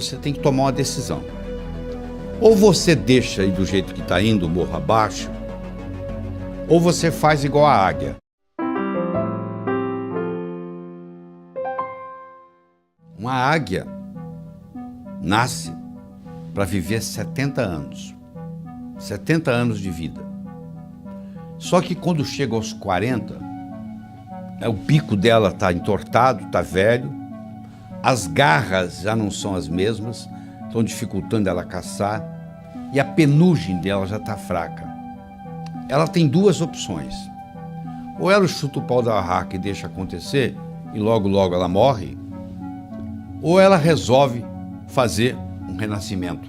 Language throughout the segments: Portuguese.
você tem que tomar uma decisão. Ou você deixa aí do jeito que está indo, morro abaixo, ou você faz igual a águia. Uma águia nasce para viver 70 anos. 70 anos de vida. Só que quando chega aos 40, o bico dela está entortado, está velho, as garras já não são as mesmas, estão dificultando ela caçar, e a penugem dela já está fraca. Ela tem duas opções. Ou ela chuta o pau da barraca e deixa acontecer, e logo logo ela morre, ou ela resolve fazer um renascimento.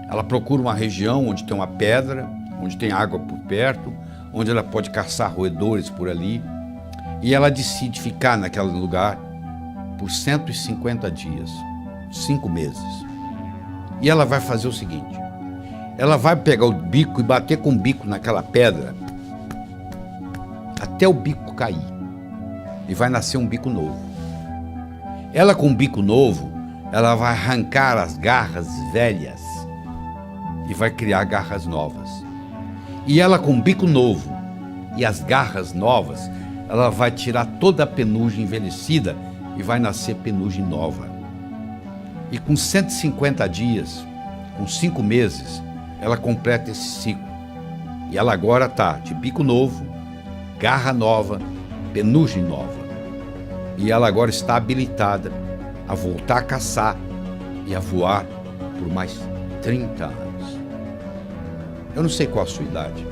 Ela procura uma região onde tem uma pedra, onde tem água por perto, onde ela pode caçar roedores por ali, e ela decide ficar naquele lugar por 150 dias, 5 meses. E ela vai fazer o seguinte: ela vai pegar o bico e bater com o bico naquela pedra até o bico cair, e vai nascer um bico novo. Ela, com o bico novo, ela vai arrancar as garras velhas e vai criar garras novas. E ela, com o bico novo e as garras novas, ela vai tirar toda a penugem envelhecida e vai nascer penugem nova. E com 150 dias, com 5 meses, ela completa esse ciclo. E ela agora está de bico novo, garra nova, penugem nova. E ela agora está habilitada a voltar a caçar e a voar por mais 30 anos. Eu não sei qual a sua idade,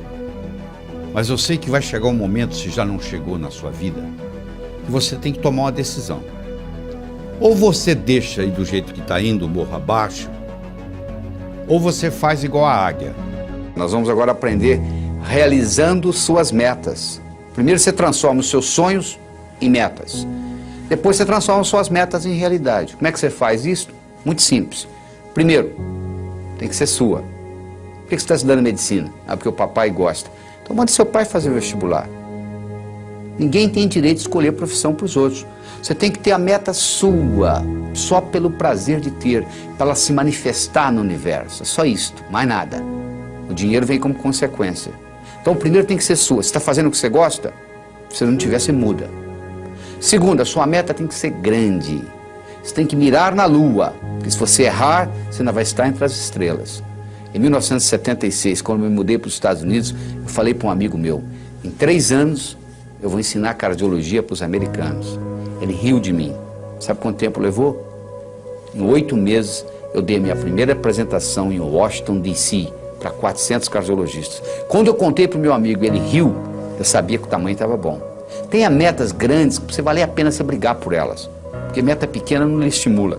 mas eu sei que vai chegar um momento, se já não chegou na sua vida, que você tem que tomar uma decisão. Ou você deixa aí do jeito que está indo, morro abaixo, ou você faz igual a águia. Nós vamos agora aprender realizando suas metas. Primeiro você transforma os seus sonhos em metas. Depois você transforma suas metas em realidade. Como é que você faz isso? Muito simples. Primeiro, tem que ser sua. Por que você está estudando medicina? Ah, porque o papai gosta. Então mande seu pai fazer o vestibular. Ninguém tem direito de escolher profissão para os outros. Você tem que ter a meta sua, só pelo prazer de ter, para ela se manifestar no universo. É só isto, mais nada. O dinheiro vem como consequência. Então primeiro tem que ser sua. Você está fazendo o que você gosta? Se não tiver, você muda. Segundo, a sua meta tem que ser grande. Você tem que mirar na lua, porque se você errar, você ainda vai estar entre as estrelas. Em 1976, quando eu me mudei para os Estados Unidos, eu falei para um amigo meu: em 3 anos eu vou ensinar cardiologia para os americanos. Ele riu de mim. Sabe quanto tempo levou? Em 8 meses eu dei a minha primeira apresentação em Washington, D.C., para 400 cardiologistas. Quando eu contei para o meu amigo e ele riu, eu sabia que o tamanho estava bom. Tenha metas grandes, que você vale a pena você brigar por elas, porque meta pequena não lhe estimula.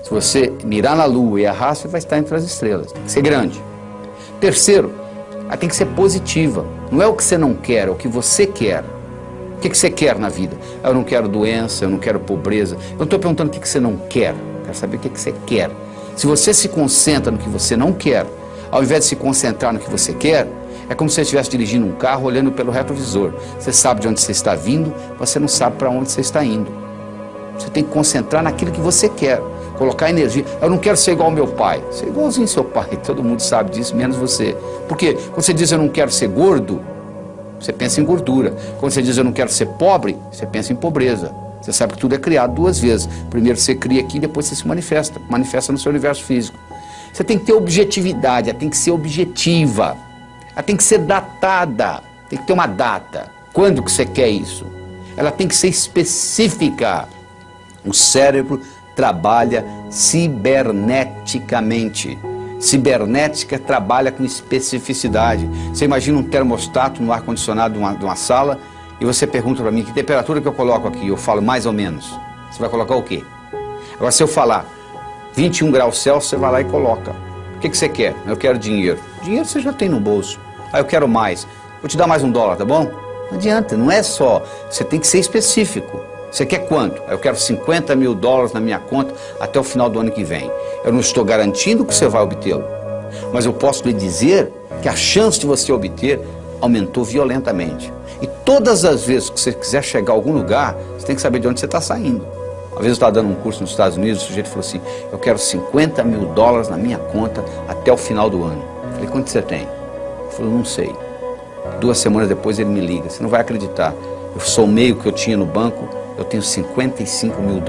Se você mirar na lua e errar, você vai estar entre as estrelas. Tem que ser grande. Terceiro, ela tem que ser positiva. Não é o que você não quer, é o que você quer. O que você quer na vida? Eu não quero doença, eu não quero pobreza. Eu não estou perguntando o que você não quer. Eu quero saber o que você quer. Se você se concentra no que você não quer, ao invés de se concentrar no que você quer, é como se você estivesse dirigindo um carro olhando pelo retrovisor. Você sabe de onde você está vindo, você não sabe para onde você está indo. Você tem que concentrar naquilo que você quer, colocar energia. Eu não quero ser igual ao meu pai. Ser igualzinho ao seu pai, todo mundo sabe disso, menos você. Porque quando você diz eu não quero ser gordo, você pensa em gordura. Quando você diz eu não quero ser pobre, você pensa em pobreza. Você sabe que tudo é criado 2 vezes. Primeiro você cria aqui, depois você se manifesta no seu universo físico. Você tem que ter objetividade, ela tem que ser objetiva. Ela tem que ser datada, tem que ter uma data. Quando que você quer isso? Ela tem que ser específica. O cérebro trabalha ciberneticamente. Cibernética trabalha com especificidade. Você imagina um termostato no ar-condicionado de uma sala e você pergunta para mim que temperatura que eu coloco aqui. Eu falo mais ou menos. Você vai colocar o quê? Agora se eu falar 21 graus Celsius, você vai lá e coloca. O que você quer? Eu quero dinheiro. Dinheiro você já tem no bolso. Ah, eu quero mais. Vou te dar mais $1, tá bom? Não adianta, não é só. Você tem que ser específico. Você quer quanto? Eu quero $50 mil na minha conta até o final do ano que vem. Eu não estou garantindo que você vai obtê-lo, mas eu posso lhe dizer que a chance de você obter aumentou violentamente. E todas as vezes que você quiser chegar a algum lugar, você tem que saber de onde você está saindo. Uma vez eu estava dando um curso nos Estados Unidos, o sujeito falou assim, eu quero $50 mil na minha conta até o final do ano. Eu falei, quanto você tem? Ele falou, não sei. 2 semanas depois ele me liga, você não vai acreditar, eu somei o que eu tinha no banco, eu tenho $55 mil.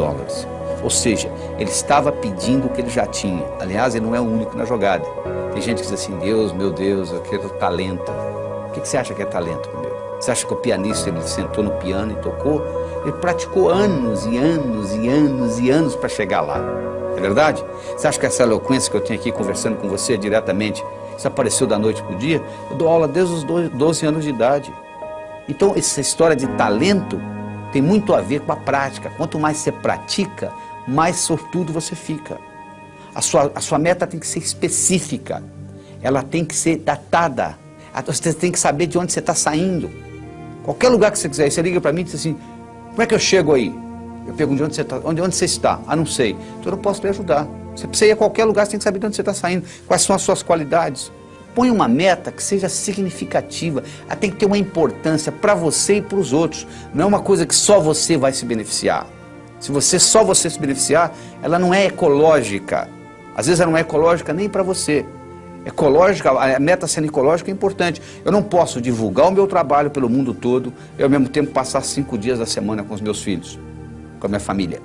Ou seja, ele estava pedindo o que ele já tinha. Aliás, ele não é o único na jogada. Tem gente que diz assim, Deus, meu Deus, eu quero talento. O que você acha que é talento, meu? Você acha que o pianista, ele sentou no piano e tocou? Ele praticou anos e anos e anos e anos para chegar lá. É verdade? Você acha que essa eloquência que eu tenho aqui conversando com você diretamente, isso apareceu da noite para o dia? Eu dou aula desde os 12 anos de idade. Então, essa história de talento tem muito a ver com a prática. Quanto mais você pratica, mais sortudo você fica. A sua meta tem que ser específica. Ela tem que ser datada. Você tem que saber de onde você está saindo. Qualquer lugar que você quiser, você liga para mim e diz assim, como é que eu chego aí? Eu pergunto de onde você está. Onde você está? Ah, não sei. Então eu não posso lhe ajudar. Você precisa ir a qualquer lugar, você tem que saber de onde você está saindo. Quais são as suas qualidades. Põe uma meta que seja significativa. Ela tem que ter uma importância para você e para os outros. Não é uma coisa que só você vai se beneficiar. Se só você se beneficiar, ela não é ecológica. Às vezes ela não é ecológica nem para você. Ecológica, a meta sendo ecológica é importante. Eu não posso divulgar o meu trabalho pelo mundo todo e ao mesmo tempo passar 5 dias da semana com os meus filhos, com a minha família.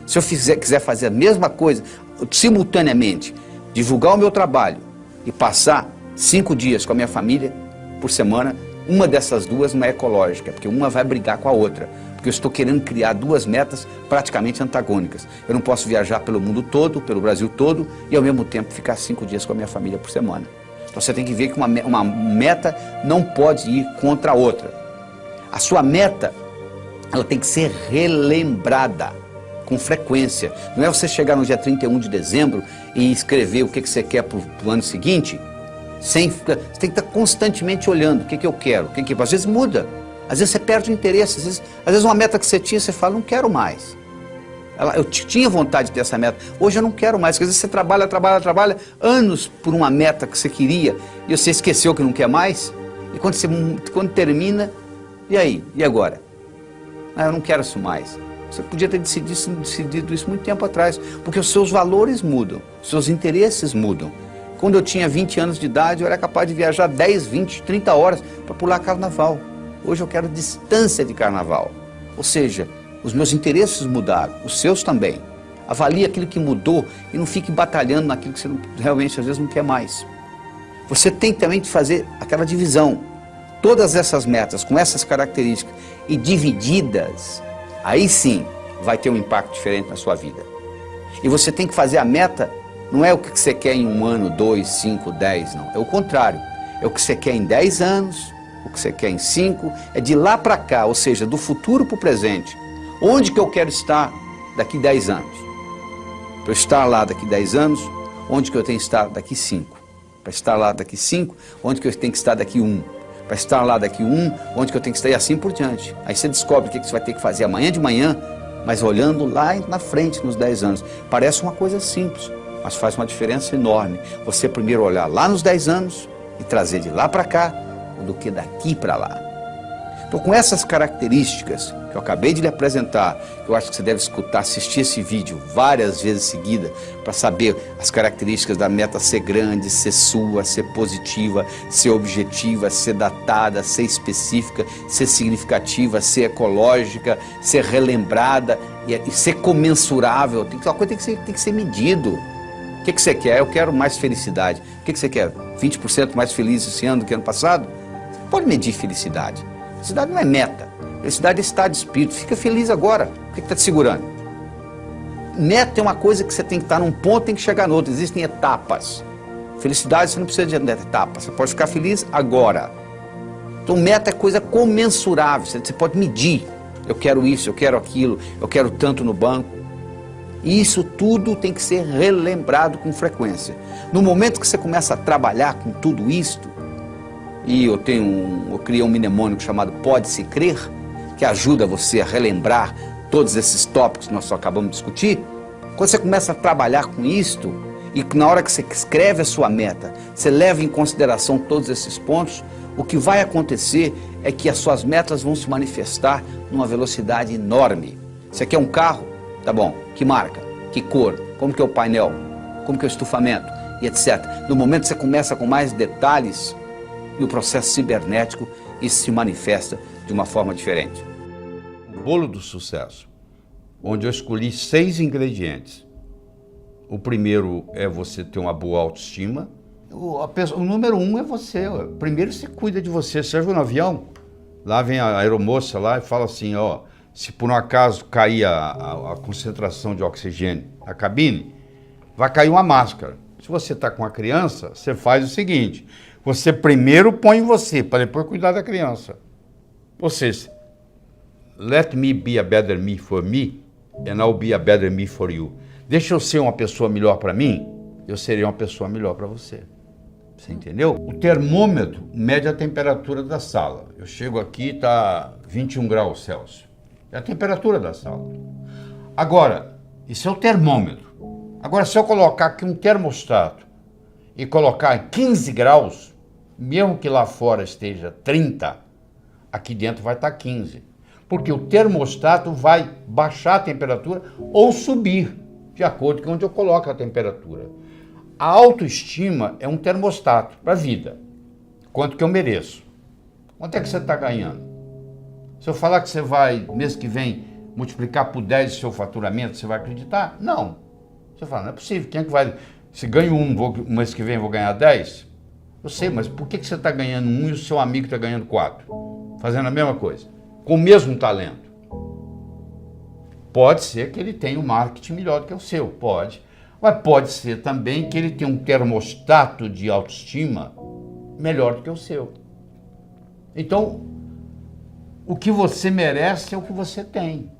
Se eu quiser fazer a mesma coisa, simultaneamente, divulgar o meu trabalho e passar 5 dias com a minha família por semana, uma dessas duas não é ecológica, porque uma vai brigar com a outra. Porque eu estou querendo criar 2 metas praticamente antagônicas. Eu não posso viajar pelo mundo todo, pelo Brasil todo, e ao mesmo tempo ficar 5 dias com a minha família por semana. Então você tem que ver que uma meta não pode ir contra a outra. A sua meta, ela tem que ser relembrada com frequência. Não é você chegar no dia 31 de dezembro e escrever o que você quer para o ano seguinte, você tem que estar constantemente olhando o que eu quero, às vezes muda. Às vezes você perde o interesse, às vezes uma meta que você tinha, você fala, não quero mais. Eu tinha vontade de ter essa meta, hoje eu não quero mais. Porque às vezes você trabalha anos por uma meta que você queria e você esqueceu que não quer mais. E quando termina, e aí? E agora? Ah, eu não quero isso mais. Você podia ter decidido isso muito tempo atrás, porque os seus valores mudam, os seus interesses mudam. Quando eu tinha 20 anos de idade, eu era capaz de viajar 10, 20, 30 horas para pular carnaval. Hoje eu quero distância de carnaval. Ou seja, os meus interesses mudaram, os seus também. Avalie aquilo que mudou e não fique batalhando naquilo que você realmente às vezes não quer mais. Você tem também de fazer aquela divisão. Todas essas metas com essas características e divididas, aí sim vai ter um impacto diferente na sua vida. E você tem que fazer a meta, não é o que você quer em 1 ano, 2, 5, 10, não. É o contrário. É o que você quer em 10 anos, o que você quer em 5, é de lá para cá, ou seja, do futuro para o presente. Onde que eu quero estar daqui 10 anos? Para eu estar lá daqui 10 anos, onde que eu tenho que estar daqui 5? Para estar lá daqui 5, onde que eu tenho que estar daqui 1? Para estar lá daqui 1, onde que eu tenho que estar e assim por diante. Aí você descobre o que você vai ter que fazer amanhã de manhã, mas olhando lá na frente, nos 10 anos. Parece uma coisa simples, mas faz uma diferença enorme. Você primeiro olhar lá nos 10 anos e trazer de lá para cá, do que daqui para lá. Então, com essas características que eu acabei de lhe apresentar, eu acho que você deve escutar, assistir esse vídeo várias vezes seguidas para saber as características da meta ser grande, ser sua, ser positiva, ser objetiva, ser datada, ser específica, ser significativa, ser ecológica, ser relembrada e ser comensurável. Uma coisa tem que ser medido. O que você quer? Eu quero mais felicidade. O que você quer? 20% mais feliz esse ano do que ano passado? Você pode medir felicidade. Felicidade não é meta. Felicidade é estado de espírito. Fica feliz agora. O que está te segurando? Meta é uma coisa que você tem que estar num ponto e tem que chegar no outro. Existem etapas. Felicidade você não precisa de etapas. Você pode ficar feliz agora. Então meta é coisa comensurável. Você pode medir. Eu quero isso, eu quero aquilo, eu quero tanto no banco. E isso tudo tem que ser relembrado com frequência. No momento que você começa a trabalhar com tudo isto, e eu criei um mnemônico chamado Pode-se Crer, que ajuda você a relembrar todos esses tópicos que nós acabamos de discutir. Quando você começa a trabalhar com isto, e na hora que você escreve a sua meta, você leva em consideração todos esses pontos, o que vai acontecer é que as suas metas vão se manifestar numa velocidade enorme. Você quer um carro? Tá bom, que marca, que cor, como que é o painel, como que é o estufamento e etc. No momento que você começa com mais detalhes, no processo cibernético, isso se manifesta de uma forma diferente. O bolo do sucesso, onde eu escolhi 6 ingredientes. O primeiro é você ter uma boa autoestima. O número 1 é você. Primeiro você cuida de você. Você já viu no avião? Lá vem a aeromoça lá e fala assim, ó, se por um acaso cair a concentração de oxigênio na cabine, vai cair uma máscara. Se você está com a criança, você faz o seguinte, você primeiro põe em você, para depois cuidar da criança. Ou seja, let me be a better me for me, and I'll be a better me for you. Deixa eu ser uma pessoa melhor para mim, eu serei uma pessoa melhor para você. Você entendeu? O termômetro mede a temperatura da sala. Eu chego aqui, está 21 graus Celsius. É a temperatura da sala. Agora, isso é o termômetro. Agora, se eu colocar aqui um termostato e colocar 15 graus, mesmo que lá fora esteja 30, aqui dentro vai estar 15. Porque o termostato vai baixar a temperatura ou subir, de acordo com onde eu coloco a temperatura. A autoestima é um termostato para a vida. Quanto que eu mereço? Quanto é que você está ganhando? Se eu falar que você vai, mês que vem, multiplicar por 10 o seu faturamento, você vai acreditar? Não. Você fala, não é possível. Quem é que vai... Se ganho um mês que vem eu vou ganhar 10? Eu sei, mas por que você está ganhando 1 e o seu amigo está ganhando 4? Fazendo a mesma coisa. Com o mesmo talento. Pode ser que ele tenha um marketing melhor do que o seu, pode. Mas pode ser também que ele tenha um termostato de autoestima melhor do que o seu. Então, o que você merece é o que você tem.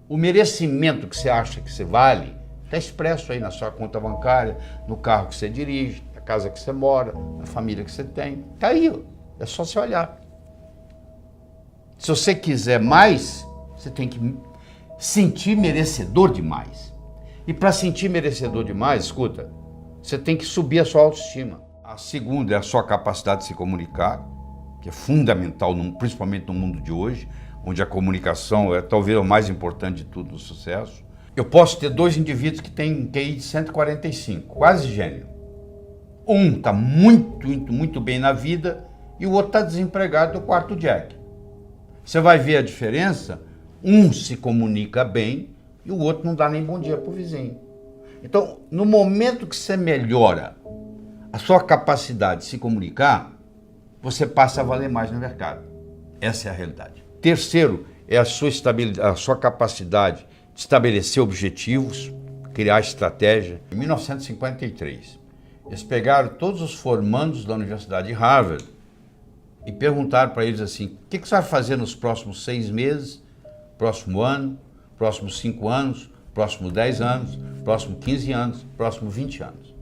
O merecimento que você acha que você vale está expresso aí na sua conta bancária, no carro que você dirige, na casa que você mora, na família que você tem. Está aí, é só você olhar. Se você quiser mais, você tem que sentir merecedor demais. E para sentir merecedor demais, escuta, você tem que subir a sua autoestima. A segunda é a sua capacidade de se comunicar, que é fundamental, principalmente no mundo de hoje, onde a comunicação é talvez o mais importante de tudo no sucesso. Eu posso ter 2 indivíduos que têm QI de 145, quase gênio. Um está muito bem na vida e o outro está desempregado do quarto Jack. Você vai ver a diferença, um se comunica bem e o outro não dá nem bom dia para o vizinho. Então, no momento que você melhora a sua capacidade de se comunicar, você passa a valer mais no mercado. Essa é a realidade. Terceiro, é a sua capacidade de estabelecer objetivos, criar estratégia. Em 1953, eles pegaram todos os formandos da Universidade de Harvard e perguntaram para eles assim, o que você vai fazer nos próximos 6 meses, próximo ano, próximos 5 anos, próximos 10 anos, próximos 15 anos, próximos 20 anos.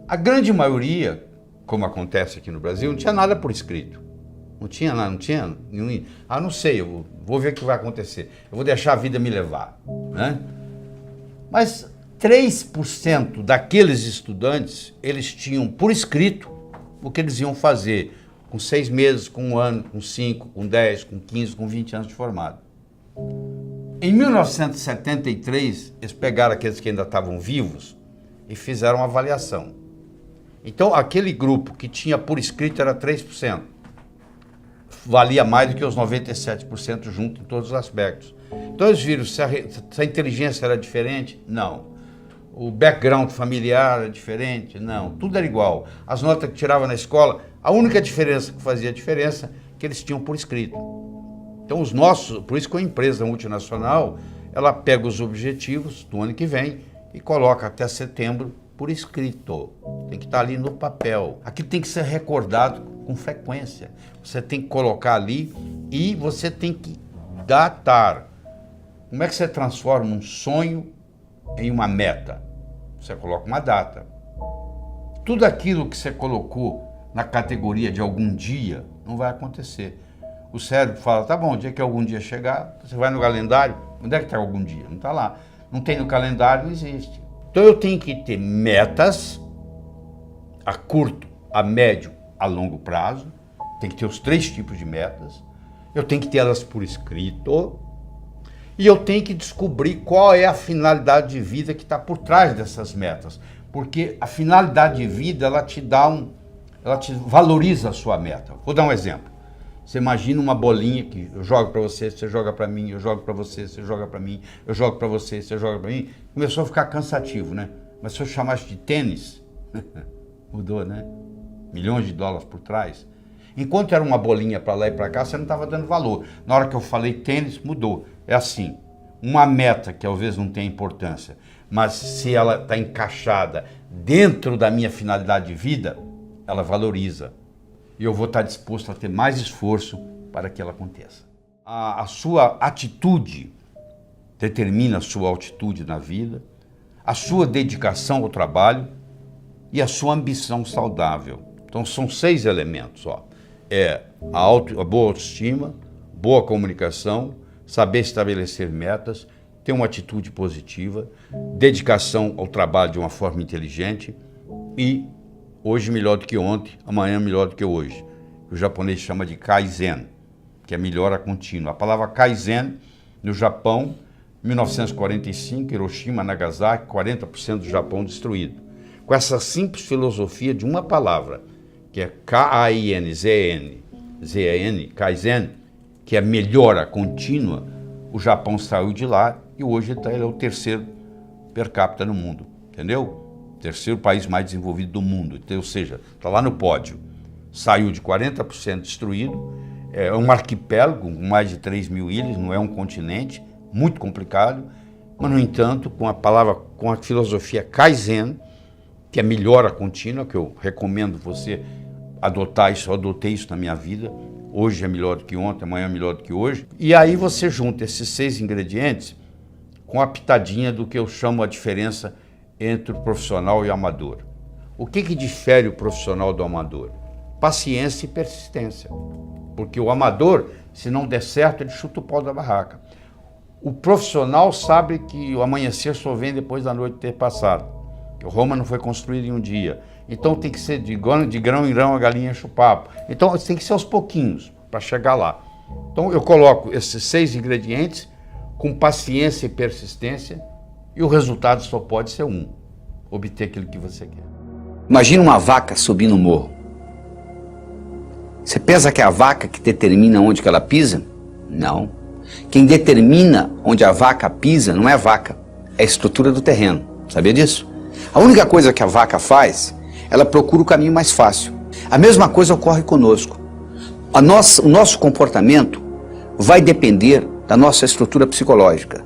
A grande maioria, como acontece aqui no Brasil, não tinha nada por escrito. Não tinha nada, não tinha nenhum... Ah, não sei, eu vou ver o que vai acontecer. Eu vou deixar a vida me levar, né? Mas 3% daqueles estudantes, eles tinham por escrito o que eles iam fazer com 6 meses, com 1 ano, com 5, com 10, com 15, com 20 anos de formado. Em 1973, eles pegaram aqueles que ainda estavam vivos e fizeram uma avaliação. Então, aquele grupo que tinha por escrito era 3%. Valia mais do que os 97% junto em todos os aspectos. Então, eles viram se a inteligência era diferente? Não. O background familiar era diferente? Não. Tudo era igual. As notas que tirava na escola, a única diferença que fazia diferença é que eles tinham por escrito. Então, os nossos, por isso que a empresa multinacional, ela pega os objetivos do ano que vem e coloca até setembro por escrito. Tem que estar ali no papel. Aqui tem que ser recordado com frequência. Você tem que colocar ali e você tem que datar. Como é que você transforma um sonho em uma meta? Você coloca uma data. Tudo aquilo que você colocou na categoria de algum dia não vai acontecer. O cérebro fala, tá bom, o dia que algum dia chegar, você vai no calendário, onde é que está algum dia? Não está lá. Não tem no calendário, não existe. Então eu tenho que ter metas a curto, a médio, a longo prazo. Tem que ter os 3 tipos de metas. Eu tenho que ter elas por escrito. E eu tenho que descobrir qual é a finalidade de vida que está por trás dessas metas. Porque a finalidade de vida, ela te valoriza a sua meta. Vou dar um exemplo. Você imagina uma bolinha que eu jogo para você, você joga para mim, eu jogo para você, você joga para mim, eu jogo para você, você joga para mim. Começou a ficar cansativo, né? Mas se eu chamasse de tênis, mudou, né? Milhões de dólares por trás. Enquanto era uma bolinha para lá e para cá, você não estava dando valor. Na hora que eu falei tênis, mudou. É assim, uma meta que talvez não tenha importância, mas se ela está encaixada dentro da minha finalidade de vida, ela valoriza. E eu vou estar disposto a ter mais esforço para que ela aconteça. A sua atitude determina a sua altitude na vida, a sua dedicação ao trabalho e a sua ambição saudável. Então são 6 elementos, ó. A boa autoestima, boa comunicação, saber estabelecer metas, ter uma atitude positiva, dedicação ao trabalho de uma forma inteligente e hoje melhor do que ontem, amanhã melhor do que hoje. O japonês chama de Kaizen, que é melhora contínua. A palavra Kaizen, no Japão, 1945, Hiroshima, Nagasaki, 40% do Japão destruído. Com essa simples filosofia de uma palavra, que é K-A-I-N-Z-N, Kaizen, que é melhora contínua, o Japão saiu de lá e hoje ele é o 3º per capita no mundo, entendeu? 3º país mais desenvolvido do mundo, então, ou seja, está lá no pódio. Saiu de 40% destruído, é um arquipélago com mais de 3.000 ilhas, não é um continente, muito complicado, mas, no entanto, com a filosofia Kaizen, que é melhora contínua, que eu recomendo você adotar isso, eu adotei isso na minha vida, hoje é melhor do que ontem, amanhã é melhor do que hoje, e aí você junta esses 6 ingredientes com a pitadinha do que eu chamo a diferença entre o profissional e o amador. O que difere o profissional do amador? Paciência e persistência. Porque o amador, se não der certo, ele chuta o pau da barraca. O profissional sabe que o amanhecer só vem depois da noite ter passado. Que Roma não foi construída em um dia. Então tem que ser de grão em grão a galinha enche o papo. Então tem que ser aos pouquinhos para chegar lá. Então eu coloco esses 6 ingredientes com paciência e persistência e o resultado só pode ser um: obter aquilo que você quer. Imagina uma vaca subindo o morro. Você pensa que é a vaca que determina onde que ela pisa? Não. Quem determina onde a vaca pisa não é a vaca, é a estrutura do terreno. Sabia disso? A única coisa que a vaca faz, ela procura o caminho mais fácil. A mesma coisa ocorre conosco. O nosso comportamento vai depender da nossa estrutura psicológica.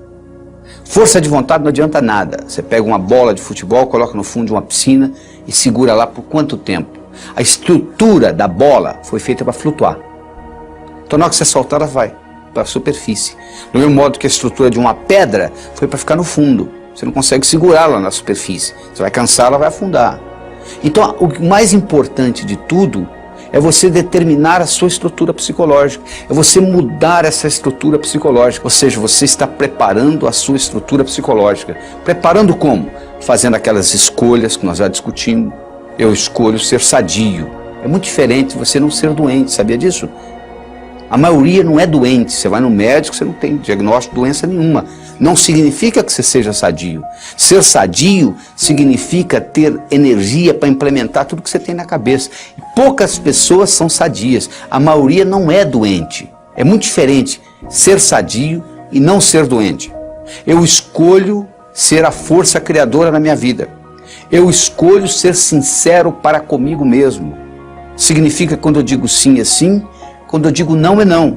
Força de vontade não adianta nada. Você pega uma bola de futebol, coloca no fundo de uma piscina e segura lá por quanto tempo? A estrutura da bola foi feita para flutuar. Então na hora que você soltar, ela vai para a superfície. Do mesmo modo que a estrutura de uma pedra foi para ficar no fundo. Você não consegue segurá-la na superfície. Você vai cansar, ela vai afundar. Então o mais importante de tudo é você determinar a sua estrutura psicológica, é você mudar essa estrutura psicológica, ou seja, você está preparando a sua estrutura psicológica. Preparando como? Fazendo aquelas escolhas que nós já discutimos. Eu escolho ser sadio. É muito diferente de você não ser doente, sabia disso? A maioria não é doente, você vai no médico, você não tem diagnóstico de doença nenhuma. Não significa que você seja sadio. Ser sadio significa ter energia para implementar tudo que você tem na cabeça. E poucas pessoas são sadias, a maioria não é doente. É muito diferente ser sadio e não ser doente. Eu escolho ser a força criadora na minha vida. Eu escolho ser sincero para comigo mesmo. Significa quando eu digo sim é sim, quando eu digo não é não.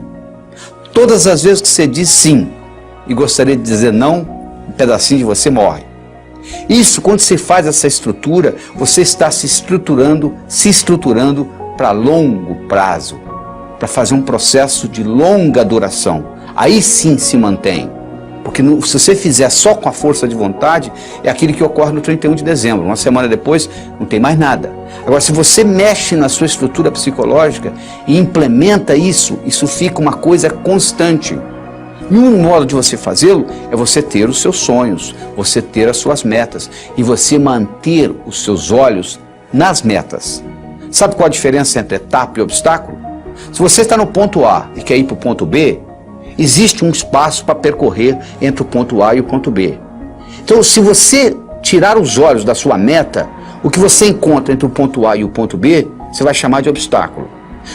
Todas as vezes que você diz sim e gostaria de dizer não, um pedacinho de você morre. Isso, quando você faz essa estrutura, você está se estruturando para longo prazo, para fazer um processo de longa duração. Aí sim se mantém. Porque se você fizer só com a força de vontade, é aquilo que ocorre no 31 de dezembro. Uma semana depois, não tem mais nada. Agora, se você mexe na sua estrutura psicológica e implementa isso, isso fica uma coisa constante. E um modo de você fazê-lo é você ter os seus sonhos, você ter as suas metas e você manter os seus olhos nas metas. Sabe qual a diferença entre etapa e obstáculo? Se você está no ponto A e quer ir para o ponto B, Existe um espaço para percorrer entre o ponto A e o ponto B. Então, se você tirar os olhos da sua meta, o que você encontra entre o ponto A e o ponto B, você vai chamar de obstáculo.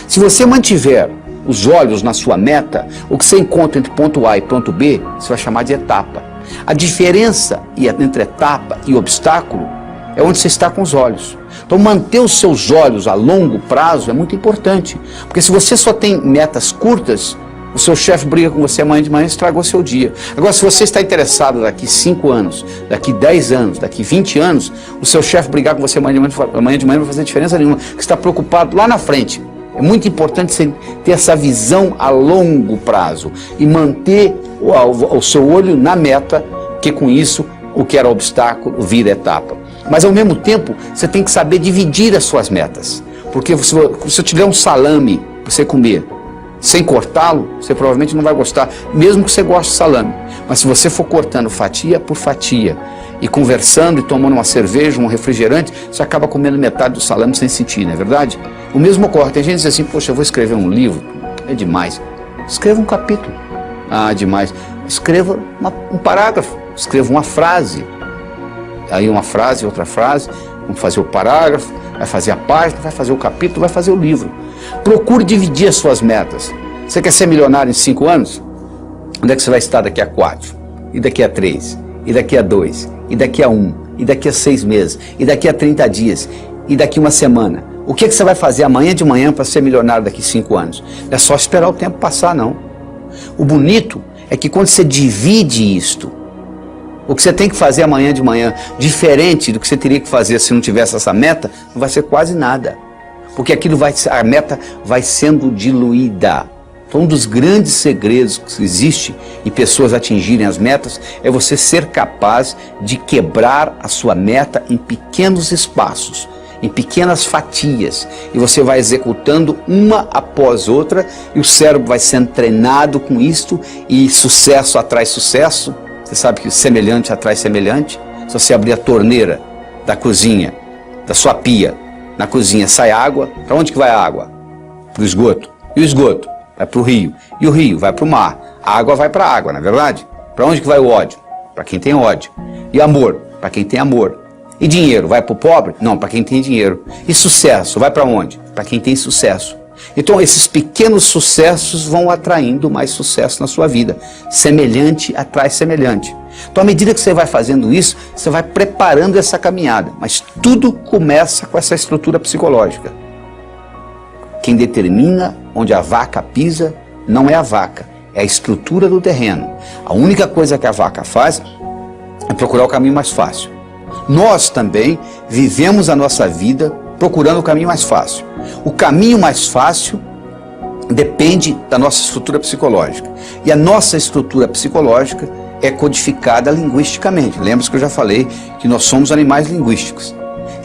Se você mantiver os olhos na sua meta, o que você encontra entre ponto A e ponto B, você vai chamar de etapa. A diferença entre etapa e obstáculo é onde você está com os olhos. Então, manter os seus olhos a longo prazo é muito importante, porque se você só tem metas curtas, o seu chefe briga com você amanhã de manhã e estragou seu dia. Agora, se você está interessado daqui 5 anos, daqui 10 anos, daqui 20 anos, o seu chefe brigar com você amanhã de manhã não vai fazer diferença nenhuma, porque você está preocupado lá na frente. É muito importante você ter essa visão a longo prazo e manter o seu olho na meta, que com isso o que era obstáculo vira etapa. Mas ao mesmo tempo, você tem que saber dividir as suas metas. Porque se eu te der um salame para você comer, sem cortá-lo, você provavelmente não vai gostar, mesmo que você goste de salame. Mas se você for cortando fatia por fatia, e conversando e tomando uma cerveja, um refrigerante, você acaba comendo metade do salame sem sentir, não é verdade? O mesmo ocorre, tem gente que diz assim, poxa, eu vou escrever um livro, é demais. Escreva um capítulo. Ah, demais. Escreva um parágrafo, escreva uma frase. Aí uma frase, outra frase, vamos fazer o parágrafo, vai fazer a página, vai fazer o capítulo, vai fazer o livro. Procure dividir as suas metas. Você quer ser milionário em 5 anos? Onde é que você vai estar daqui a 4? E daqui a 3? E daqui a 2? E daqui a 1? E daqui a 6 meses? E daqui a 30 dias? E daqui a uma semana? O que você vai fazer amanhã de manhã para ser milionário daqui a 5 anos? Não é só esperar o tempo passar, não. O bonito é que quando você divide isto, o que você tem que fazer amanhã de manhã, diferente do que você teria que fazer se não tivesse essa meta, não vai ser quase nada. Porque a meta vai sendo diluída. Então, um dos grandes segredos que existe em pessoas atingirem as metas é você ser capaz de quebrar a sua meta em pequenos espaços, em pequenas fatias, e você vai executando uma após outra, e o cérebro vai sendo treinado com isto, e sucesso atrai sucesso. Você sabe que semelhante atrai semelhante. Se você abrir a torneira da cozinha, da sua pia, na cozinha sai água, para onde que vai a água? Para o esgoto. E o esgoto? Vai para o rio. E o rio vai para o mar. A água vai para a água, não é verdade? Para onde que vai o ódio? Para quem tem ódio. E amor? Para quem tem amor. E dinheiro? Vai para o pobre? Não, para quem tem dinheiro. E sucesso? Vai para onde? Para quem tem sucesso. Então esses pequenos sucessos vão atraindo mais sucesso na sua vida. Semelhante atrai semelhante. Então à medida que você vai fazendo isso, você vai preparando essa caminhada. Mas tudo começa com essa estrutura psicológica. Quem determina onde a vaca pisa não é a vaca, é a estrutura do terreno. A única coisa que a vaca faz é procurar o caminho mais fácil. Nós também vivemos a nossa vida procurando o caminho mais fácil. O caminho mais fácil depende da nossa estrutura psicológica. E a nossa estrutura psicológica é codificada linguisticamente. Lembra que eu já falei que nós somos animais linguísticos.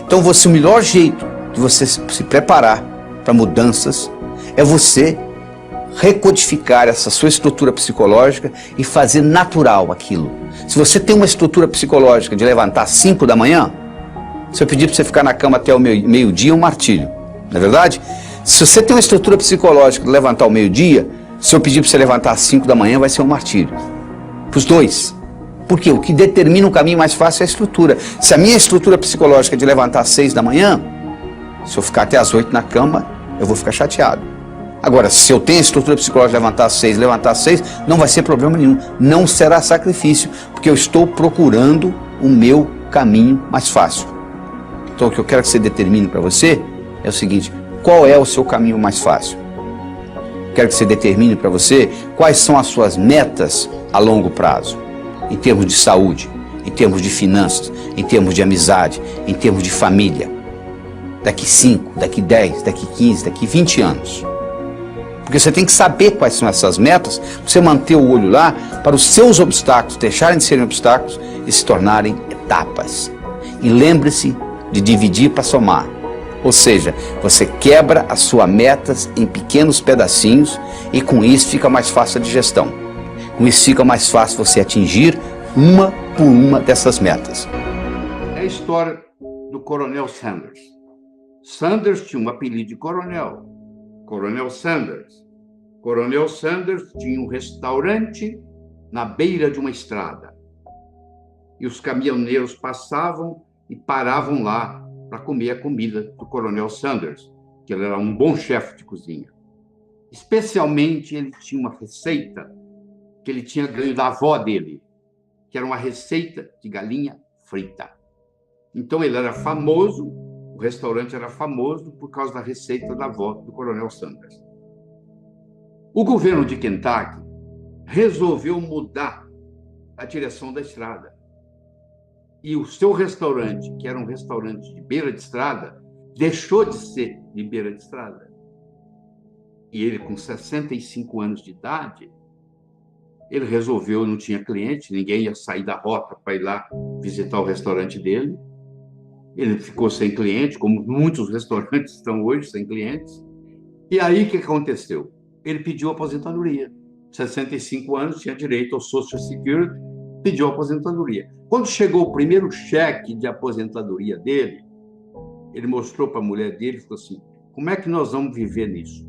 Então o melhor jeito de você se preparar para mudanças é você recodificar essa sua estrutura psicológica e fazer natural aquilo. Se você tem uma estrutura psicológica de levantar às 5 da manhã, se eu pedir para você ficar na cama até o meio-dia, é um martírio. Não é verdade? Se você tem uma estrutura psicológica de levantar ao meio-dia, se eu pedir para você levantar às 5 da manhã, vai ser um martírio. Para os dois. Porque o que determina o caminho mais fácil é a estrutura. Se a minha estrutura psicológica é de levantar às 6 da manhã, se eu ficar até às 8 na cama, eu vou ficar chateado. Agora, se eu tenho a estrutura psicológica de levantar às 6, não vai ser problema nenhum. Não será sacrifício, porque eu estou procurando o meu caminho mais fácil. Então, o que eu quero que você determine para você é o seguinte: qual é o seu caminho mais fácil? Quero que você determine para você quais são as suas metas a longo prazo, em termos de saúde, em termos de finanças, em termos de amizade, em termos de família. Daqui 5, daqui 10, daqui 15, daqui 20 anos. Porque você tem que saber quais são essas metas, para você manter o olho lá, para os seus obstáculos deixarem de serem obstáculos e se tornarem etapas. E lembre-se de dividir para somar. Ou seja, você quebra as suas metas em pequenos pedacinhos e com isso fica mais fácil a digestão. Com isso fica mais fácil você atingir uma por uma dessas metas. É a história do Coronel Sanders. Sanders tinha um apelido de coronel, Coronel Sanders. Coronel Sanders tinha um restaurante na beira de uma estrada. E os caminhoneiros passavam e paravam lá para comer a comida do Coronel Sanders, que ele era um bom chefe de cozinha. Especialmente, ele tinha uma receita que ele tinha ganho da avó dele, que era uma receita de galinha frita. Então, ele era famoso, o restaurante era famoso por causa da receita da avó do Coronel Sanders. O governo de Kentucky resolveu mudar a direção da estrada. E o seu restaurante, que era um restaurante de beira de estrada, deixou de ser de beira de estrada. E ele, com 65 anos de idade, ele resolveu, não tinha cliente, ninguém ia sair da rota para ir lá visitar o restaurante dele. Ele ficou sem cliente, como muitos restaurantes estão hoje, sem clientes. E aí, o que aconteceu? Ele pediu aposentadoria. 65 anos, tinha direito ao Social Security, pediu aposentadoria. Quando chegou o primeiro cheque de aposentadoria dele, ele mostrou para a mulher dele e falou assim: como é que nós vamos viver nisso?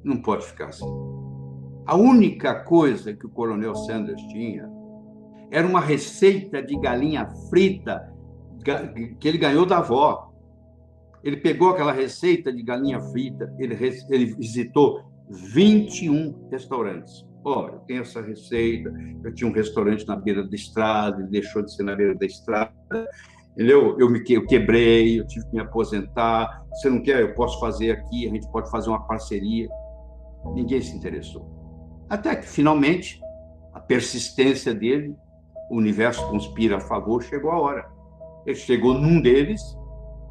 Não pode ficar assim. A única coisa que o Coronel Sanders tinha era uma receita de galinha frita que ele ganhou da avó. Ele pegou aquela receita de galinha frita, ele visitou 21 restaurantes. Olha, eu tenho essa receita, eu tinha um restaurante na beira da estrada, ele deixou de ser na beira da estrada, entendeu? Eu quebrei, eu tive que me aposentar, você não quer, eu posso fazer aqui, a gente pode fazer uma parceria. Ninguém se interessou. Até que, finalmente, a persistência dele, o universo conspira a favor, chegou a hora. Ele chegou num deles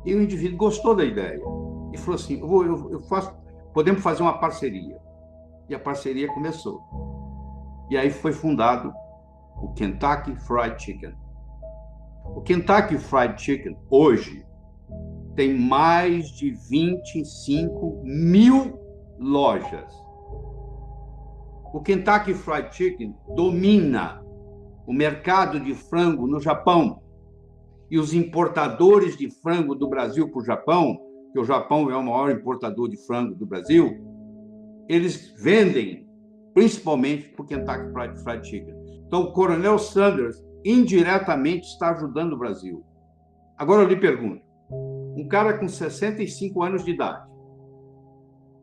e o indivíduo gostou da ideia. E falou assim, podemos fazer uma parceria. E a parceria começou. E aí foi fundado o Kentucky Fried Chicken. O Kentucky Fried Chicken, hoje, tem mais de 25 mil lojas. O Kentucky Fried Chicken domina o mercado de frango no Japão. E os importadores de frango do Brasil para o Japão, que o Japão é o maior importador de frango do Brasil, eles vendem principalmente para o Kentucky Fried Chicken. Então, o Coronel Sanders indiretamente está ajudando o Brasil. Agora eu lhe pergunto, um cara com 65 anos de idade,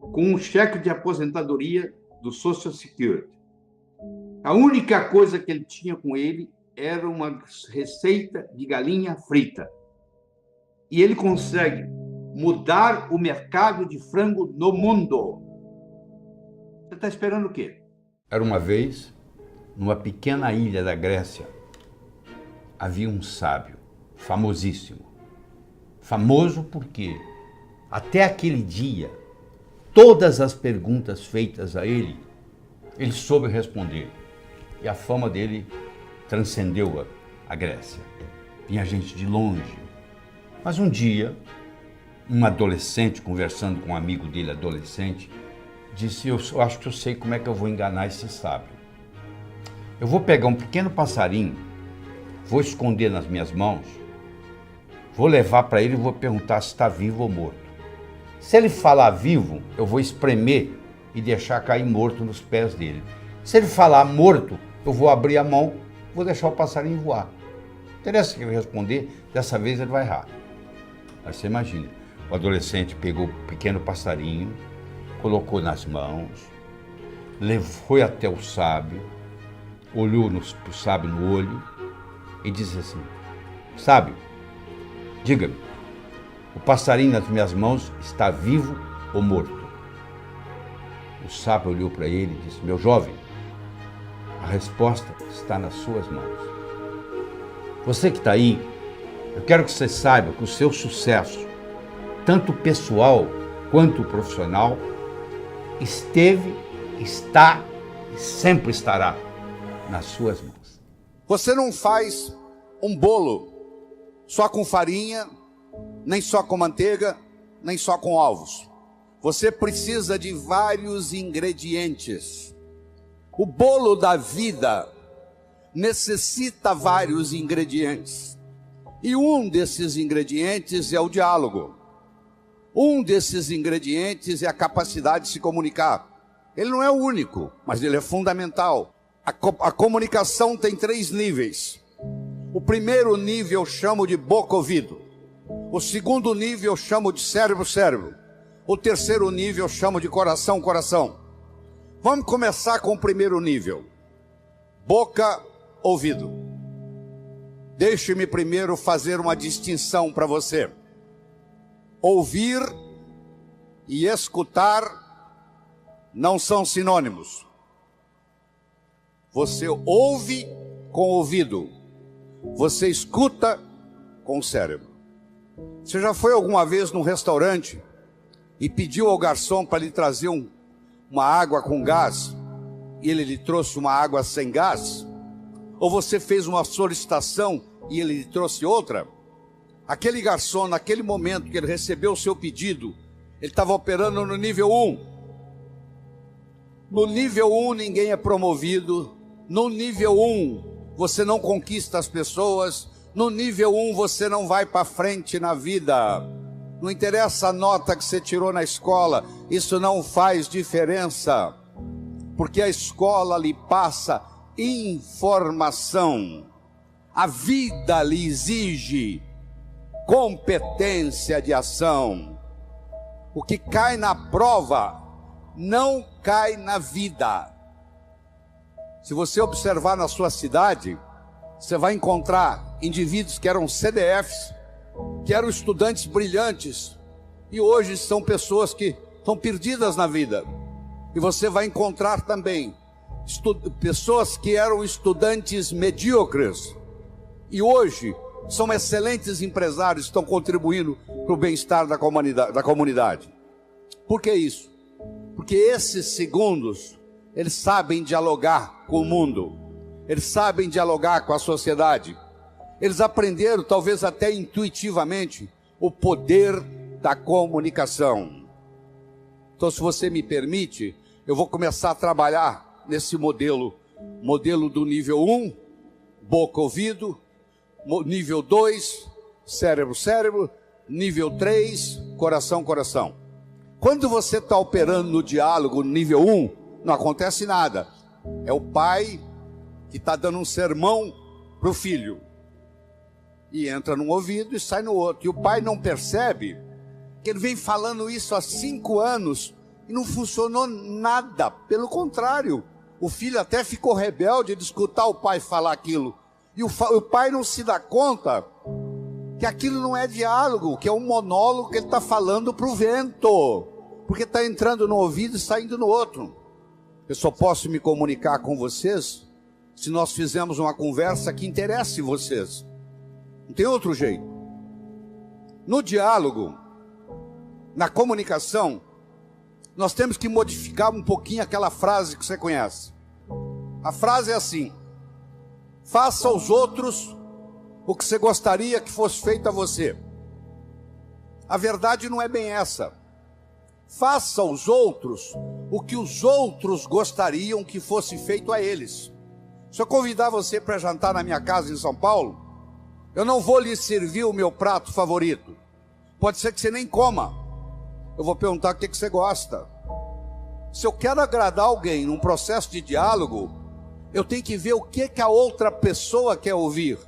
com um cheque de aposentadoria do Social Security, a única coisa que ele tinha com ele era uma receita de galinha frita. E ele consegue mudar o mercado de frango no mundo. Você está esperando o quê? Era uma vez, numa pequena ilha da Grécia, havia um sábio famosíssimo. Famoso porque, até aquele dia, todas as perguntas feitas a ele, ele soube responder. E a fama dele transcendeu a Grécia. Vinha gente de longe. Mas um dia, um adolescente, conversando com um amigo dele, adolescente, disse, eu acho que eu sei como é que eu vou enganar esse sábio. Eu vou pegar um pequeno passarinho, vou esconder nas minhas mãos, vou levar para ele e vou perguntar se está vivo ou morto. Se ele falar vivo, eu vou espremer e deixar cair morto nos pés dele. Se ele falar morto, eu vou abrir a mão, vou deixar o passarinho voar. Não interessa o que ele responder, dessa vez ele vai errar. Aí você imagina, o adolescente pegou o pequeno passarinho, colocou nas mãos, foi até o sábio, olhou para o sábio no olho e disse assim, sábio, diga-me, o passarinho nas minhas mãos está vivo ou morto? O sábio olhou para ele e disse, meu jovem, a resposta está nas suas mãos. Você que está aí, eu quero que você saiba que o seu sucesso, tanto pessoal quanto profissional, esteve, está e sempre estará nas suas mãos. Você não faz um bolo só com farinha, nem só com manteiga, nem só com ovos. Você precisa de vários ingredientes. O bolo da vida necessita vários ingredientes. E um desses ingredientes é o diálogo. Um desses ingredientes é a capacidade de se comunicar. Ele não é o único, mas ele é fundamental. A comunicação tem 3 níveis. O primeiro nível eu chamo de boca-ouvido. O segundo nível eu chamo de cérebro-cérebro. O terceiro nível eu chamo de coração-coração. Vamos começar com o primeiro nível. Boca-ouvido. Deixe-me primeiro fazer uma distinção para você. Ouvir e escutar não são sinônimos. Você ouve com o ouvido, você escuta com o cérebro. Você já foi alguma vez num restaurante e pediu ao garçom para lhe trazer uma água com gás e ele lhe trouxe uma água sem gás? Ou você fez uma solicitação e ele lhe trouxe outra? Aquele garçom, naquele momento que ele recebeu o seu pedido, ele estava operando no nível 1. No nível 1 ninguém é promovido. No nível 1 você não conquista as pessoas. No nível 1 você não vai para frente na vida. Não interessa a nota que você tirou na escola, isso não faz diferença. Porque a escola lhe passa informação. A vida lhe exige competência de ação. O que cai na prova não cai na vida. Se você observar na sua cidade, você vai encontrar indivíduos que eram CDFs, que eram estudantes brilhantes, e hoje são pessoas que estão perdidas na vida. E você vai encontrar também pessoas que eram estudantes medíocres, e hoje são excelentes empresários, estão contribuindo para o bem-estar da comunidade. Por que isso? Porque esses segundos, eles sabem dialogar com o mundo, eles sabem dialogar com a sociedade, eles aprenderam, talvez até intuitivamente, o poder da comunicação. Então, se você me permite, eu vou começar a trabalhar nesse modelo do nível 1, boca-ouvido, nível 2, cérebro-cérebro, nível 3, coração-coração. Quando você está operando no diálogo nível 1, não acontece nada. É o pai que está dando um sermão para o filho. E entra num ouvido e sai no outro. E o pai não percebe que ele vem falando isso há 5 anos e não funcionou nada. Pelo contrário, o filho até ficou rebelde de escutar o pai falar aquilo. E o pai não se dá conta que aquilo não é diálogo, que é um monólogo que ele está falando para o vento. Porque está entrando no ouvido e saindo no outro. Eu só posso me comunicar com vocês se nós fizermos uma conversa que interesse vocês. Não tem outro jeito. No diálogo, na comunicação, nós temos que modificar um pouquinho aquela frase que você conhece. A frase é assim: faça aos outros o que você gostaria que fosse feito a você. A verdade não é bem essa. Faça aos outros o que os outros gostariam que fosse feito a eles. Se eu convidar você para jantar na minha casa em São Paulo, eu não vou lhe servir o meu prato favorito. Pode ser que você nem coma. Eu vou perguntar o que você gosta. Se eu quero agradar alguém num processo de diálogo, eu tenho que ver o que a outra pessoa quer ouvir.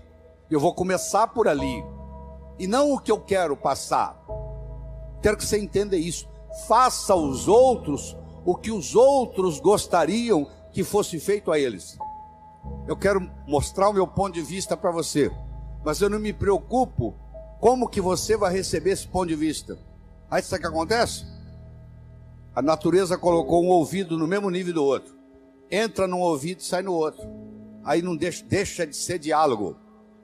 Eu vou começar por ali, e não o que eu quero passar. Quero que você entenda isso. Faça aos outros o que os outros gostariam que fosse feito a eles. Eu quero mostrar o meu ponto de vista para você, mas eu não me preocupo como que você vai receber esse ponto de vista. Aí sabe o que acontece? A natureza colocou um ouvido no mesmo nível do outro. Entra num ouvido e sai no outro. Aí não deixa de ser diálogo,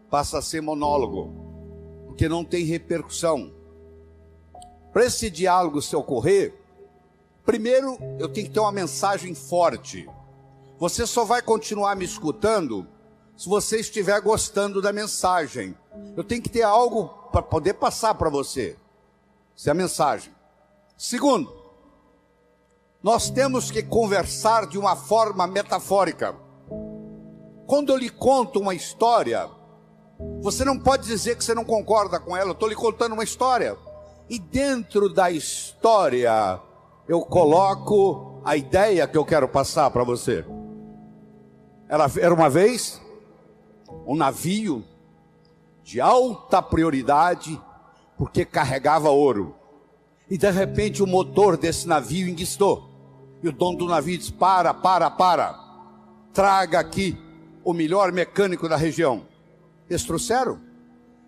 passa a ser monólogo, porque não tem repercussão. Para esse diálogo se ocorrer, primeiro eu tenho que ter uma mensagem forte. Você só vai continuar me escutando se você estiver gostando da mensagem. Eu tenho que ter algo para poder passar para você. Essa é a mensagem. Segundo, nós temos que conversar de uma forma metafórica. Quando eu lhe conto uma história, você não pode dizer que você não concorda com ela. Eu estou lhe contando uma história. E dentro da história, eu coloco a ideia que eu quero passar para você? Era uma vez um navio de alta prioridade, porque carregava ouro. E de repente o motor desse navio enguiçou. E o dono do navio disse: para. Traga aqui o melhor mecânico da região. Eles trouxeram.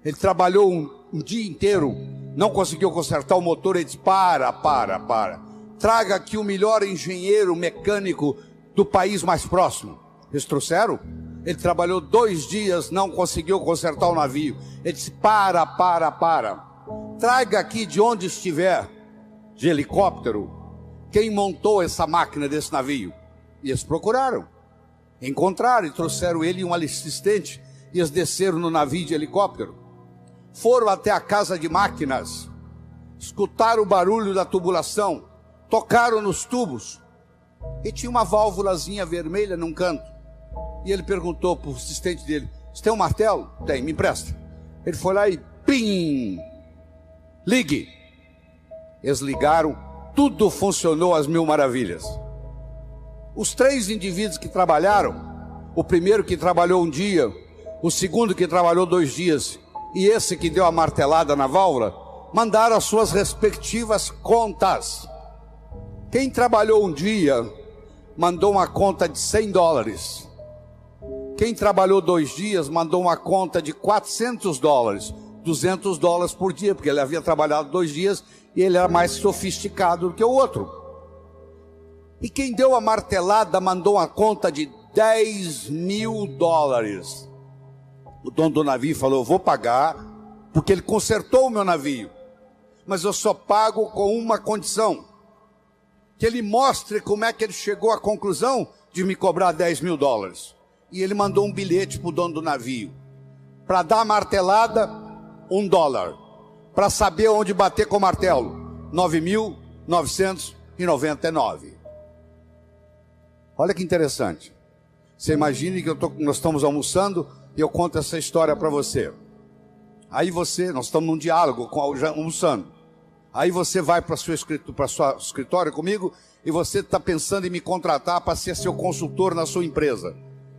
Ele trabalhou um dia inteiro, não conseguiu consertar o motor. Ele disse: para. Traga aqui o melhor engenheiro mecânico do país mais próximo. Eles trouxeram. Ele trabalhou 2 dias, não conseguiu consertar o navio. Ele disse: para. Traga aqui de onde estiver, de helicóptero, quem montou essa máquina desse navio. E eles procuraram, encontraram e trouxeram ele e um assistente. E eles desceram no navio de helicóptero. Foram até a casa de máquinas, escutaram o barulho da tubulação, tocaram nos tubos. E tinha uma válvulazinha vermelha num canto. E ele perguntou para o assistente dele: você tem um martelo? Tem, me empresta. Ele foi lá e pim! Ligue. Eles ligaram, tudo funcionou às mil maravilhas. Os 3 indivíduos que trabalharam, o primeiro que trabalhou um dia, o segundo que trabalhou 2 dias, e esse que deu a martelada na válvula, mandaram as suas respectivas contas. Quem trabalhou um dia, mandou uma conta de $100. Quem trabalhou 2 dias, mandou uma conta de $400, $200 por dia, porque ele havia trabalhado 2 dias e ele era mais sofisticado do que o outro. E quem deu a martelada mandou uma conta de $10.000. O dono do navio falou: eu vou pagar, porque ele consertou o meu navio, mas eu só pago com uma condição: que ele mostre como é que ele chegou à conclusão de me cobrar $10.000. E ele mandou um bilhete para o dono do navio: para dar a martelada, $1. Para saber onde bater com o martelo, 9.999. Olha que interessante. Você imagine que nós estamos almoçando e eu conto essa história para você. Aí nós estamos num diálogo, almoçando. Aí você vai para o seu escritório comigo e você está pensando em me contratar para ser seu consultor na sua empresa.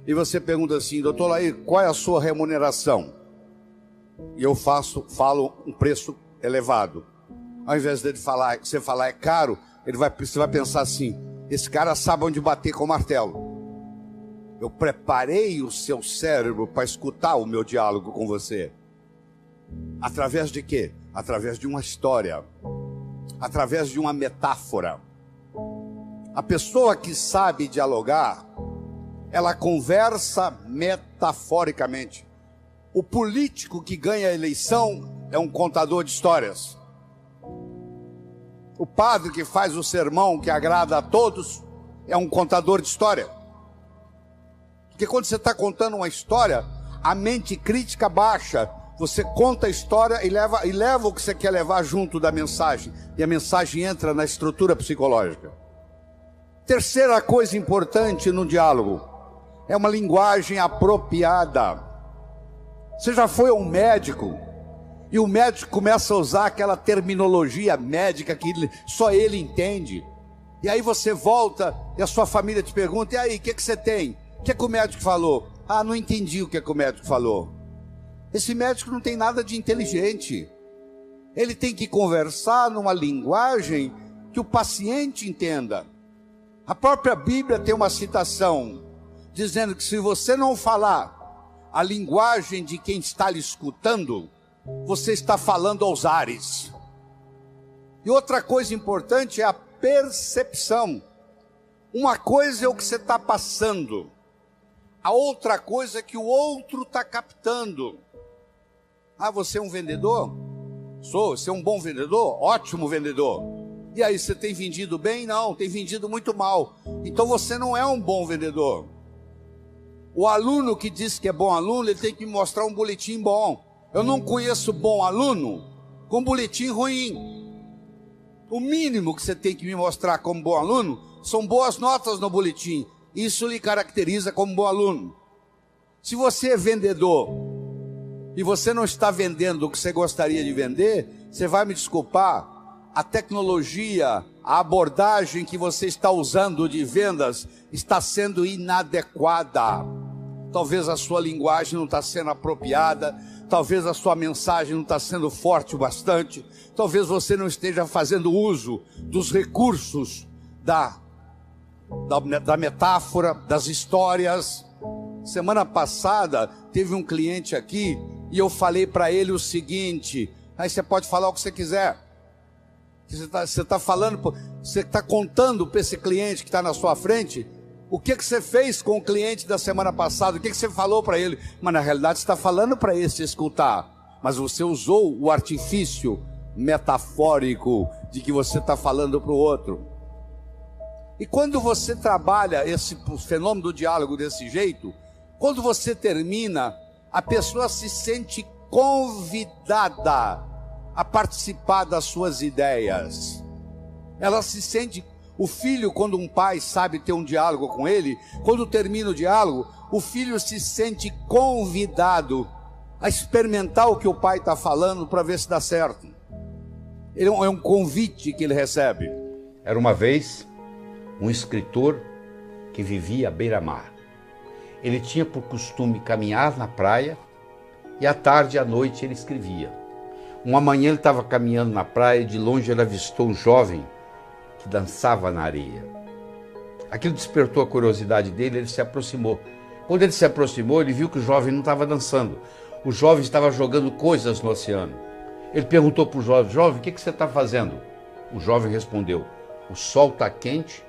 E você pergunta assim: doutor Lair, qual é a sua remuneração? E eu falo um preço elevado. Ao invés de você falar é caro, você vai pensar assim: esse cara sabe onde bater com o martelo. Eu preparei o seu cérebro para escutar o meu diálogo com você. Através de quê? Através de uma história, através de uma metáfora. A pessoa que sabe dialogar, ela conversa metaforicamente. O político que ganha a eleição é um contador de histórias. O padre que faz o sermão que agrada a todos é um contador de história. Porque quando você está contando uma história, a mente crítica baixa. Você conta a história e leva o que você quer levar junto da mensagem. E a mensagem entra na estrutura psicológica. Terceira coisa importante no diálogo é uma linguagem apropriada. Você já foi a um médico e o médico começa a usar aquela terminologia médica que só ele entende. E aí você volta e a sua família te pergunta: e aí, o que você tem? O que o médico falou? Ah, não entendi o que o médico falou. Esse médico não tem nada de inteligente. Ele tem que conversar numa linguagem que o paciente entenda. A própria Bíblia tem uma citação dizendo que se você não falar a linguagem de quem está lhe escutando, você está falando aos ares. E outra coisa importante é a percepção. Uma coisa é o que você está passando, a outra coisa é que o outro está captando. Ah, você é um vendedor? Sou. Você é um bom vendedor? Ótimo vendedor. E aí, você tem vendido bem? Não, tem vendido muito mal. Então você não é um bom vendedor. O aluno que diz que é bom aluno, ele tem que me mostrar um boletim bom. Eu não conheço bom aluno com boletim ruim. O mínimo que você tem que me mostrar como bom aluno são boas notas no boletim. Isso lhe caracteriza como bom aluno. Se você é vendedor e você não está vendendo o que você gostaria de vender, você vai me desculpar, a tecnologia, a abordagem que você está usando de vendas está sendo inadequada. Talvez a sua linguagem não está sendo apropriada, talvez a sua mensagem não está sendo forte o bastante, talvez você não esteja fazendo uso dos recursos da metáfora, das histórias. Semana passada teve um cliente aqui e eu falei para ele o seguinte: aí você pode falar o que você quiser. Você está falando, você está contando para esse cliente que está na sua frente o que você fez com o cliente da semana passada, o que você falou para ele. Mas na realidade você está falando para esse escutar, mas você usou o artifício metafórico de que você está falando para o outro. E quando você trabalha esse fenômeno do diálogo desse jeito, quando você termina, a pessoa se sente convidada a participar das suas ideias. Ela se sente, o filho, quando um pai sabe ter um diálogo com ele, quando termina o diálogo, o filho se sente convidado a experimentar o que o pai está falando para ver se dá certo. É um convite que ele recebe. Era uma vez um escritor que vivia à beira-mar. Ele tinha por costume caminhar na praia e à tarde e à noite ele escrevia. Uma manhã ele estava caminhando na praia e de longe ele avistou um jovem que dançava na areia. Aquilo despertou a curiosidade dele, ele se aproximou. Quando ele se aproximou, ele viu que o jovem não estava dançando. O jovem estava jogando coisas no oceano. Ele perguntou para o jovem: jovem, o que você está fazendo? O jovem respondeu: o sol está quente,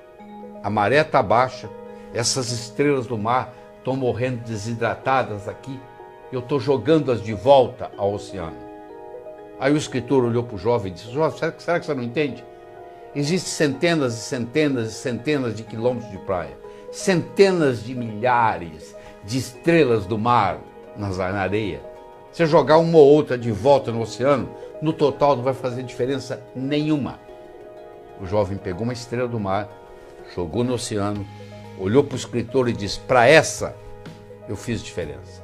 a maré está baixa, essas estrelas do mar estão morrendo desidratadas aqui, eu estou jogando-as de volta ao oceano. Aí o escritor olhou para o jovem e disse: jovem, será que você não entende? Existem centenas e centenas e centenas de quilômetros de praia, centenas de milhares de estrelas do mar na areia. Se jogar uma ou outra de volta no oceano, no total não vai fazer diferença nenhuma. O jovem pegou uma estrela do mar, jogou no oceano, olhou para o escritor e disse: para essa eu fiz diferença.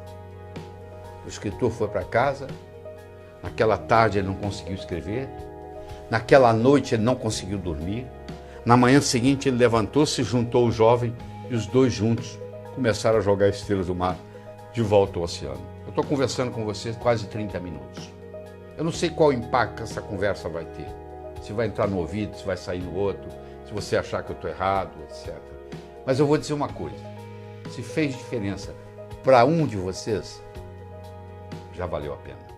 O escritor foi para casa. Naquela tarde ele não conseguiu escrever. Naquela noite ele não conseguiu dormir. Na manhã seguinte ele levantou-se, juntou o jovem e os dois juntos começaram a jogar estrelas do mar de volta ao oceano. Eu estou conversando com vocês quase 30 minutos. Eu não sei qual impacto essa conversa vai ter. Se vai entrar no ouvido, se vai sair no outro, se você achar que eu estou errado, etc. Mas eu vou dizer uma coisa: se fez diferença para um de vocês, já valeu a pena.